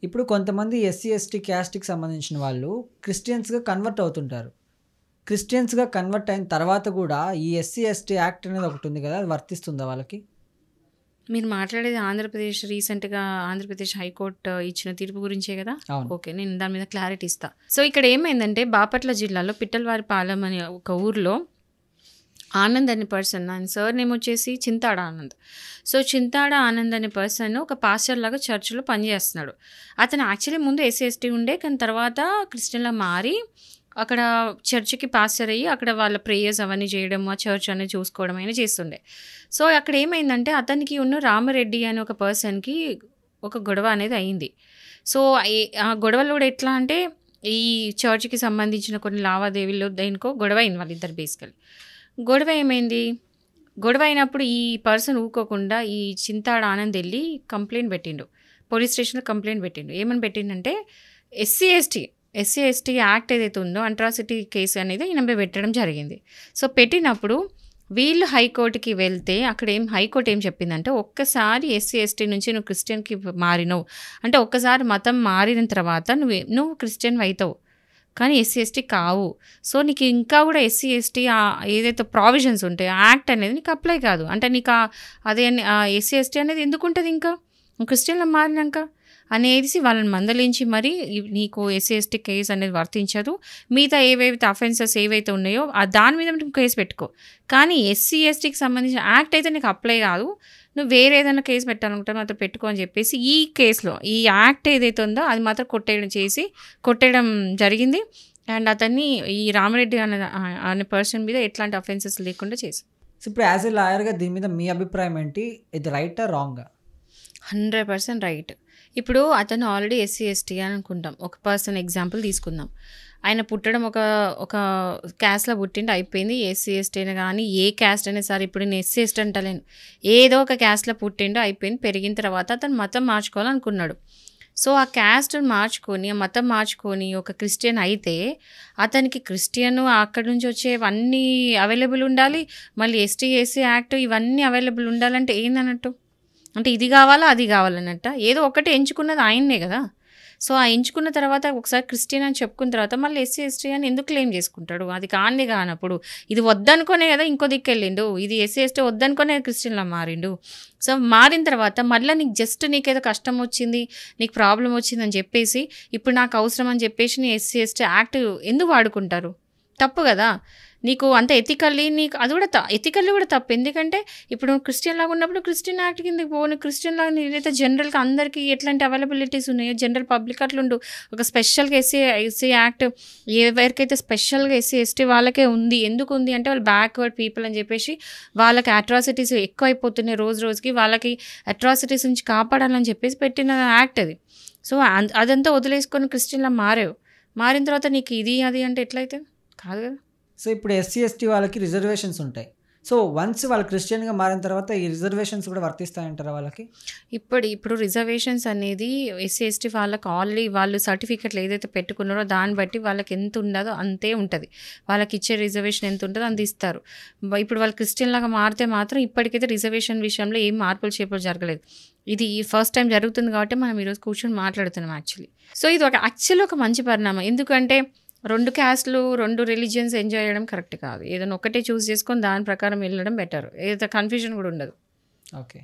ఇప్పుడు కొంతమంది SC, ST క్యాస్ట్‌కి సంబంధించిన వాళ్ళు క్రిస్టియన్స్‌గా కన్వర్ట్ అవుతుంటారు. క్రిస్టియన్స్‌గా కన్వర్ట్ అయిన తర్వాత గూడా ఈ ఎస్సీ, ఎస్టీ యాక్ట్ అనేది ఒకటుంది గదా! అది వర్తిస్తుందా వాళ్ళకి? మీరు మాట్లాడేది రీసెంట్‌గా ఆంధ్రప్రదేశ్ హైకోర్ట్ ఇచ్చిన తీర్పు గురించే గదా! అవును. ఓకే. నేను దాని మీద క్లారిటీ ఇస్తా. సో, ఇక్కడ ఏమైందంటే బాపట్ల జిల్లాలో పిట్టలవారిపాలెం అనే ఒక ఊర్లో ఆనంద్ అనే పర్సన్, ఆయన సర్‌నేమ్ వచ్చేసి చింతాడ ఆనంద్. సో, చింతాడ ఆనంద్ అనే పర్సన్ ఒక పాస్టర్ లాగా చర్చ్‌లో పనిచేస్తున్నాడు. అతను యాక్చువల్లీ ముందు ఎస్సీ, ఎస్టీ ఉండే, కానీ తర్వాత క్రిస్టియన్‌లా మారి అక్కడ చర్చ్‌కి పాస్టర్ అయ్యి అక్కడ వాళ్ళ ప్రేయర్స్ అవన్నీ చేయడం, ఆ చర్చ్ అనేది చూసుకోవడం అయినా చేస్తుండే. సో, అక్కడ ఏమైందంటే అతనికి రామరెడ్డి అనే ఒక పర్సన్‌కి ఒక గొడవ అనేది అయింది. సో, ఆ గొడవలో కూడా ఎట్లా అంటే ఈ చర్చ్‌కి సంబంధించిన కొన్ని లావాదేవీల్లో దేనికో గొడవ అయింది వాళ్ళిద్దరు బేసికల్లీ. గొడవ ఏమైంది? గొడవ అయినప్పుడు ఈ పర్సన్ ఊకోకుండా ఈ చింతాడ ఆనంద్ ఎళ్లి కంప్లెయింట్ పెట్టిండు. పోలీస్ స్టేషన్‌లో కంప్లెయింట్ పెట్టిండు. ఏమని పెట్టిండంటే ఎస్సీ, ఎస్టీ యాక్ట్ ఏదైతే ఉందో అట్రాసిటీ కేసు అనేది ఈయన మీద పెట్టడం జరిగింది. సో, పెట్టినప్పుడు వీళ్ళు హైకోర్ట్‌కి వెళ్తే అక్కడ హైకోర్ట్ ఏం చెప్పిందంటే ఒక్కసారి ఎస్సీ, ఎస్టీ నుంచి నువ్వు క్రిస్టియన్‌కి మారినవు. అంటే ఒక్కసారి మతం మారిన తర్వాత నువ్వు క్రిస్టియన్‌వి అయితావు. కానీ ఎస్సీ, ఎస్టీ కావు. సో, నీకు ఇంకా గూడా ఎస్సీ, ఎస్టీ ఏదైతే ప్రావిజన్స్ ఉంటాయో ఆ యాక్ట్ అనేది నీకు అప్లై కాదు. అంటే నీకు ఎస్సీ, ఎస్టీ అనేది ఎందుకుంటది ఇంకా? నువ్వు క్రిస్టియన్‌లా మారినంక అనేసి వాళ్ళని మందలించి మరి నీకు ఎస్సీ, ఎస్టీ కేస్ అనేది వర్తించదు. మిగతా ఏవైతే అఫెన్సెస్ ఏవైతే ఉన్నాయో దాని మీద నువ్వు కేసు పెట్టుకో. కానీ ఎస్సీ, ఎస్టీకి సంబంధించిన యాక్ట్ అయితే నీకు అప్లై కాదు. నువ్వు వేరే ఏదైనా కేసు పెట్టాలనుకుంటే మాత్రం పెట్టుకో అని చెప్పేసి ఈ కేసులో ఈ యాక్ట్ ఏదైతే ఉందో అది మాత్రం కొట్టేయడం జరిగింది. అండ్ అతన్ని ఈ రామరెడ్డి అనే పర్సన్ మీద ఎట్లాంటి అఫెన్సెస్ లేకుండా చేశారు. సో, ఇప్పుడు యాస్ ఎ లాయర్‌గా దీని మీద మీ అభిప్రాయం ఏంటి? ఇది రైటా? రాంగా? 100% రైట్. ఇప్పుడు అతను ఆల్రెడీ ఎస్సీ, ఎస్టీ అని అనుకుంటాం. ఒక పర్సన్ ఎగ్జాంపుల్ తీసుకుందాం. ఆయన పుట్టడం ఒక క్యాస్ట్‌లో పుట్టిండు అయిపోయింది. ఎస్సీ, ఎస్టీ అయినా గానీ ఏ క్యాస్ట్ అయినా సరే, ఇప్పుడు నేను ఎస్సీ, ఎస్టీ అంటలేను. ఏదో ఒక క్యాస్ట్‌లో పుట్టిండు అయిపోయింది. పెరిగిన తర్వాత అతను మతం మార్చుకోవాలనుకున్నాడు. సో, ఆ క్యాస్ట్ మార్చుకొని, ఆ మతం మార్చుకొని ఒక క్రిస్టియన్ అయితే అతనికి క్రిస్టియన్ అక్కడి నుంచి వచ్చేవన్నీ అవైలబుల్ ఉండాలి. మళ్ళీ ఎస్టీ, ఎస్సీ యాక్ట్ ఇవన్నీ అవైలబుల్ ఉండాలంటే ఏందన్నట్టు? అంటే ఇది గావాలా? అది గావాలన్నట్టా? ఏదో ఒకటి ఎంచుకున్నది ఆయన్నే గదా! సో, ఆ ఎంచుకున్న తర్వాత ఒకసారి క్రిస్టియన్ అని చెప్పుకున్న తర్వాత మళ్ళీ ఎస్సీ, ఎస్టీ అని ఎందుకు క్లెయిమ్ జేసుకుంటాడు? అది కానిదే గానప్పుడు. ఇది వద్దనుకునే గదా ఇంకో దిక్కెళ్ళిండు. ఇది ఎస్సీ, ఎస్టీ వద్దనుకునే క్రిస్టియన్‌లా మారిండు. సో, మారిన తర్వాత మళ్ళా నీకేదో కష్టం వచ్చింది, నీకు ప్రాబ్లమ్ వచ్చిందని జెప్పేసి, ఇప్పుడు నాకు అవసరం అని జెప్పేసి నీ ఎస్సీ, ఎస్టీ యాక్ట్ ఎందుకు వాడుకుంటారు? తప్పు గదా! నీకు అంత నీకు అది కూడా ఎథికల్లీ కూడా తప్పు. ఎందుకంటే ఇప్పుడు నువ్వు క్రిస్టియన్ లాగా ఉన్నప్పుడు క్రిస్టియన్ యాక్ట్ కిందకి పో. నువ్వు క్రిస్టియన్ లాగా నేనైతే జనరల్‌గా అందరికీ ఎట్లాంటి అవైలబిలిటీస్ ఉన్నాయో జనరల్ పబ్లిక్ అట్లుండు. ఒక స్పెషల్‌గా ఎస్సీ యాక్ట్ ఎవరికైతే స్పెషల్‌గా ఎస్సీ, ఎస్టీ వాళ్ళకే ఉంది. ఎందుకు ఉంది అంటే వాళ్ళు బ్యాక్వర్డ్ పీపుల్ అని చెప్పేసి వాళ్ళకి అట్రాసిటీస్ ఎక్కువైపోతున్నాయి రోజు రోజుకి. వాళ్ళకి అట్రాసిటీస్ నుంచి కాపాడాలని చెప్పేసి పెట్టిన యాక్ట్ అది. సో, అదంతా వదిలేసుకొని క్రిస్టియన్‌లా మారావు. మారిన తర్వాత నీకు ఇది అది అంటే ఎట్లయితది? కాదు కదా! సో, ఇప్పుడు ఎస్సీ, ఎస్టీ వాళ్ళకి రిజర్వేషన్స్ ఉంటాయి. సో, వన్స్ వాళ్ళు క్రిస్టియన్‌గా మారిన తర్వాత ఈ రిజర్వేషన్స్ కూడా వర్తిస్తాయంటారా వాళ్ళకి? ఇప్పుడు రిజర్వేషన్స్ అనేది ఎస్సీ, ఎస్టీ వాళ్ళకి ఆల్రెడీ వాళ్ళు సర్టిఫికెట్లు ఏదైతే పెట్టుకున్నారో దాన్ని బట్టి వాళ్ళకి ఎంత ఉండదో అంతే ఉంటది. వాళ్ళకి ఇచ్చే రిజర్వేషన్ ఎంత ఉంటదో అంత ఇస్తారు. ఇప్పుడు వాళ్ళు క్రిస్టియన్ లాగా మారితే మాత్రం ఇప్పటికైతే రిజర్వేషన్ విషయంలో ఏం మార్పులు చేర్పులు జరగలేదు. ఇది ఫస్ట్ టైం జరుగుతుంది కాబట్టి మనం ఈరోజు కూర్చొని మాట్లాడుతున్నాం యాక్చువల్లీ. సో, ఇది ఒక మంచి పరిణామం. ఎందుకంటే 2 క్యాస్ట్‌లు, 2 రిలిజియన్స్ ఎంజాయ్ చేయడం కరెక్ట్ కాదు. ఏదైనా ఒకటే చూజ్ చేసుకొని దాని ప్రకారం వెళ్ళడం బెటర్. ఏదైతే కన్‌ఫ్యూజన్ కూడా ఉండదు. ఓకే.